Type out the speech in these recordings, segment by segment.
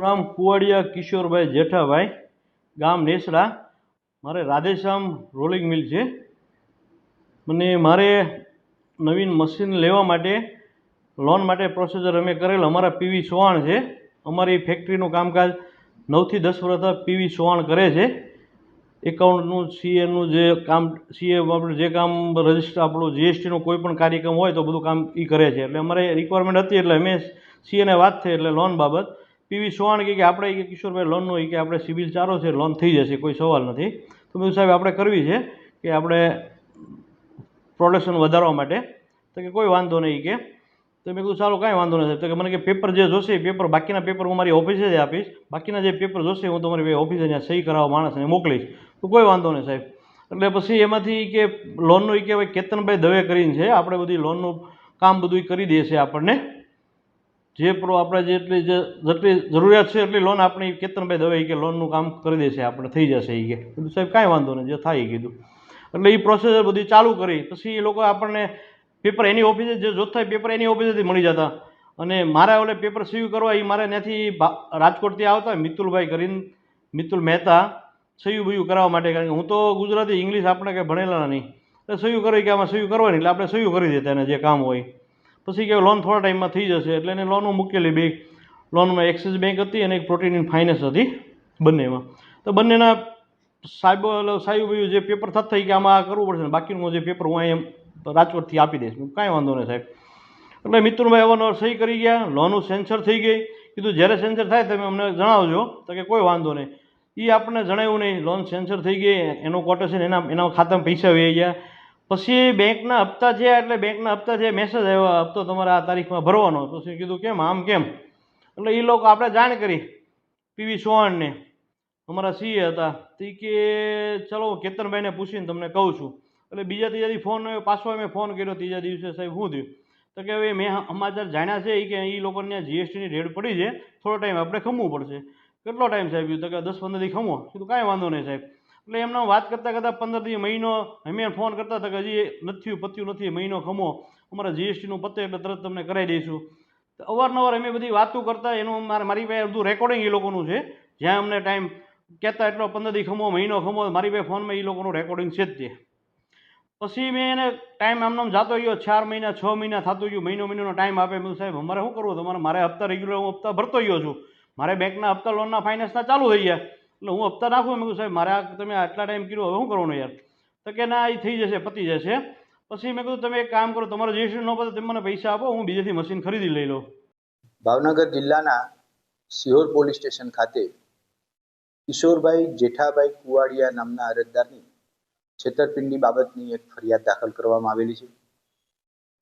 નામ કુવાડિયા કિશોરભાઈ જેઠાભાઈ, ગામ નેસડા. મારે રાધેશ્યામ રોલિંગ મિલ છે. મને મારે નવીન મશીન લેવા માટે લોન માટે પ્રોસિજર અમે કરેલ. અમારા પીવી ચૌહાણ છે. અમારી ફેક્ટરીનું કામકાજ 9 થી 10 વર્ષ પીવી ચૌહાણ કરે છે. એકાઉન્ટનું, સીએનું જે કામ, સીએ આપણે જે કામ રજિસ્ટર, આપણું જીએસટીનું કોઈ પણ કાર્યક્રમ હોય તો બધું કામ એ કરે છે. એટલે અમારે રિક્વાયરમેન્ટ હતી એટલે અમે સીએને વાત થઈ એટલે લોન બાબત પીવી ચૌહાણ કે આપણે કે કિશોરભાઈ લોનનું કે આપણે સિબિલ સારો છે, લોન થઈ જશે, કોઈ સવાલ નથી. તો મેં સાહેબ આપણે કરવી છે કે આપણે પ્રોડક્શન વધારવા માટે. તો કે કોઈ વાંધો નહીં કે. તો મેં કીધું ચાલો કાંઈ વાંધો નથી. તો કે મને કે પેપર જે જોશે એ પેપર, બાકીના પેપર હું મારી ઓફિસે જ આપીશ, બાકીના જે પેપર જોશે હું તમારી ઓફિસે ત્યાં સહી કરાવવા માણસને મોકલીશ. તો કોઈ વાંધો નહીં સાહેબ. એટલે પછી એમાંથી કે લોનનું કે ભાઈ કેતનભાઈ દવે કરીને છે, આપણે બધી લોનનું કામ બધું કરી દે છે. આપણને જે આપણે જેટલી જરૂરિયાત છે એટલી લોન આપણી કેતનભાઈ દવે કે લોનનું કામ કરી દેશે, આપણે થઈ જશે એ કે. કીધું સાહેબ કાંઈ વાંધો નહીં, જે થાય એ કીધું. એટલે એ પ્રોસેસર બધી ચાલુ કરી. પછી એ લોકો આપણને પેપર એની ઓફિસે જે જોતા હોય પેપર એની ઓફિસેથી મળી જતા. અને મારા ઓલે પેપર સીવ કરવા એ મારે ત્યાંથી રાજકોટથી આવતા મિતુલભાઈ કરીને, મિતુલ મહેતા, સહી બયું કરાવવા માટે. કારણ કે હું તો ગુજરાતી ઇંગ્લિશ આપણે કંઈ ભણેલા નહીં. એટલે સહી કરી કે આમાં સહી કરવાની, એટલે આપણે સહી કરી દેતા એને જે કામ હોય. પછી કે લોન થોડા ટાઈમમાં થઈ જશે. એટલે એને લોનો મૂકેલી બે. લોનમાં એક્સિસ બેંક હતી અને એક પ્રોટીન ફાઇનાન્સ હતી, બંનેમાં. તો બંનેના સાહેબ જે પેપર થતા કે આમાં આ કરવું પડશે, બાકીનું જે પેપર હું અહીંયા રાજકોટથી આપી દઈશ. કાંઈ વાંધો નહીં સાહેબ. એટલે મિત્રભાઈ અવારનવાર સહી કરી ગયા, લોનું સેન્સર થઈ ગઈ. કીધું જ્યારે સેન્સર થાય તમે અમને જણાવજો. તો કે કોઈ વાંધો નહીં. એ આપણને જણાવ્યું નહીં. લોન સેન્સર થઈ ગઈ, એનું કોટેશન એના ખાતામાં પૈસા વહી ગયા. પછી બેંકના હપ્તા થયા. એટલે બેંકના હપ્તા થયા, મેસેજ આવ્યો હપ્તો તમારે આ તારીખમાં ભરવાનો. પછી કીધું કેમ આમ કેમ? એટલે એ લોકો આપણે જાણ કરી પીવી ચૌહાણને, અમારા સીએ હતા. તો કે ચલો કેતનભાઈને પૂછીને તમને કહું છું. એટલે બીજા ત્રીજા દી ફોન આવ્યો, પાછો મેં ફોન કર્યો ત્રીજા દિવસે, સાહેબ શું થયું? તો કે હવે મેં સમાચાર જાણ્યા છે કે એ લોકોને ત્યાં જીએસટીની રેડ પડી છે, થોડો ટાઈમ આપણે ખમવું પડશે. કેટલો ટાઈમ સાહેબ? તો કે 10-15 દી ખમો. કીધું કાંઈ વાંધો નહીં સાહેબ. એટલે એમને વાત કરતાં 15 દી, મહિનો, અમે ફોન કરતા હતા કે હજી નથી પત્યું નથી, મહિનો ખમો, અમારા જીએસટીનું પતે એટલે તરત તમને કરાવી દઈશું. તો અવારનવાર અમે બધી વાતો કરતા. એનું મારી પાસે બધું રેકોર્ડિંગ એ લોકોનું છે. જ્યાં અમને ટાઈમ કહેતા એટલો 15 દી ખમો, મહિનો ખમો, મારી પાસે ફોનમાં એ લોકોનું રેકોર્ડિંગ છે જ તે. પછી મેં એને ટાઈમ આમનામ જતો ગયો. 4 મહિના 6 મહિના થતું ગયું, મહિનાનો ટાઈમ આપે. મેં સાહેબ અમારે શું કરવું? તમારે મારે હપ્તા રેગ્યુલર હું હપ્તા ભરતો ગયો છું. મારે બેંકના હપ્તા, લોનના, ફાઇનાન્સના ચાલુ થઈ ગયા. એટલે હું હપ્તા નાખું. મેં સાહેબ મારે તમે આટલા ટાઈમ કર્યો, હવે શું કરવાનું યાર? તો કે ના, એ થઈ જશે, પતી જશે. પછી મેં કીધું તમે એક કામ કરો, તમારો જીએસટી ન પતે તમે મને પૈસા આપો, હું બીજેથી મશીન ખરીદી લઈ લઉં. ભાવનગર જિલ્લાના સિહોર પોલીસ સ્ટેશન ખાતે કિશોરભાઈ જેઠાભાઈ કુવાડિયા નામના અરજદારની છેતરપિંડી બાબતની એક ફરિયાદ દાખલ કરવામાં આવેલી છે.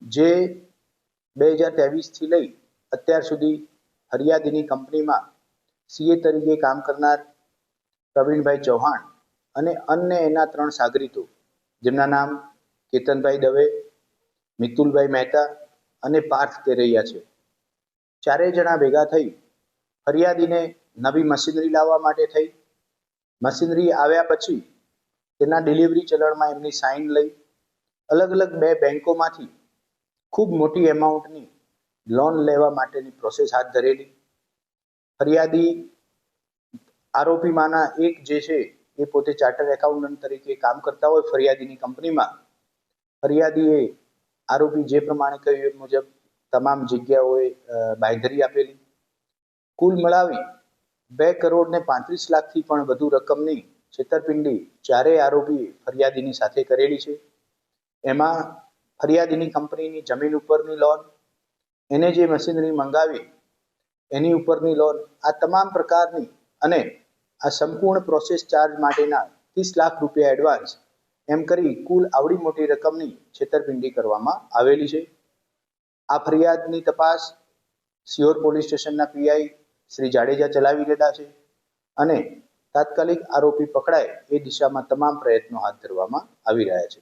જે 2023થી લઈ અત્યાર સુધી ફરિયાદીની કંપનીમાં સીએ તરીકે કામ કરનાર પ્રવીણભાઈ ચૌહાણ અને અન્ય એના 3 સાગરીતો, જેમના નામ કેતનભાઈ દવે, મિતુલભાઈ મહેતા અને પાર્થ તેરૈયા છે, 4 જણા ભેગા થઈ ફરિયાદીને નવી મશીનરી લાવવા માટે થઈ. મશીનરી આવ્યા પછી તેના ડિલિવરી ચલણમાં એમની સાઇન લઈ અલગ અલગ 2 બેંકોમાંથી ખૂબ મોટી એમાઉન્ટની લોન લેવા માટેની પ્રોસેસ હાથ ધરેલી. ફરિયાદી આરોપીમાંના એક જે છે એ પોતે ચાર્ટર્ડ એકાઉન્ટન્ટ તરીકે કામ કરતા હોય ફરિયાદીની કંપનીમાં. ફરિયાદીએ આરોપી જે પ્રમાણે કહ્યું એ મુજબ તમામ જગ્યાઓએ બાંયધરી આપેલી. કુલ મળાવી 2 કરોડ ને 35 લાખથી પણ વધુ રકમની છેતરપિંડી 4 આરોપીએ ફરિયાદીની સાથે કરેલી છે. એમાં ફરિયાદીની કંપનીની જમીન ઉપરની લોન, એને જે મશીનરી મંગાવી એની ઉપરની લોન, આ તમામ પ્રકારની અને આ સંપૂર્ણ પ્રોસેસ ચાર્જ માટેના 30 લાખ રૂપિયા એડવાન્સ, એમ કરી કુલ આવડી મોટી રકમની છેતરપિંડી કરવામાં આવેલી છે. આ ફરિયાદની તપાસ સિહોર પોલીસ સ્ટેશનના પીઆઈ શ્રી જાડેજા ચલાવી રહેલા છે અને તાત્કાલિક આરોપી પકડાય એ દિશામાં તમામ પ્રયત્નો હાથ ધરવામાં આવી રહ્યા છે.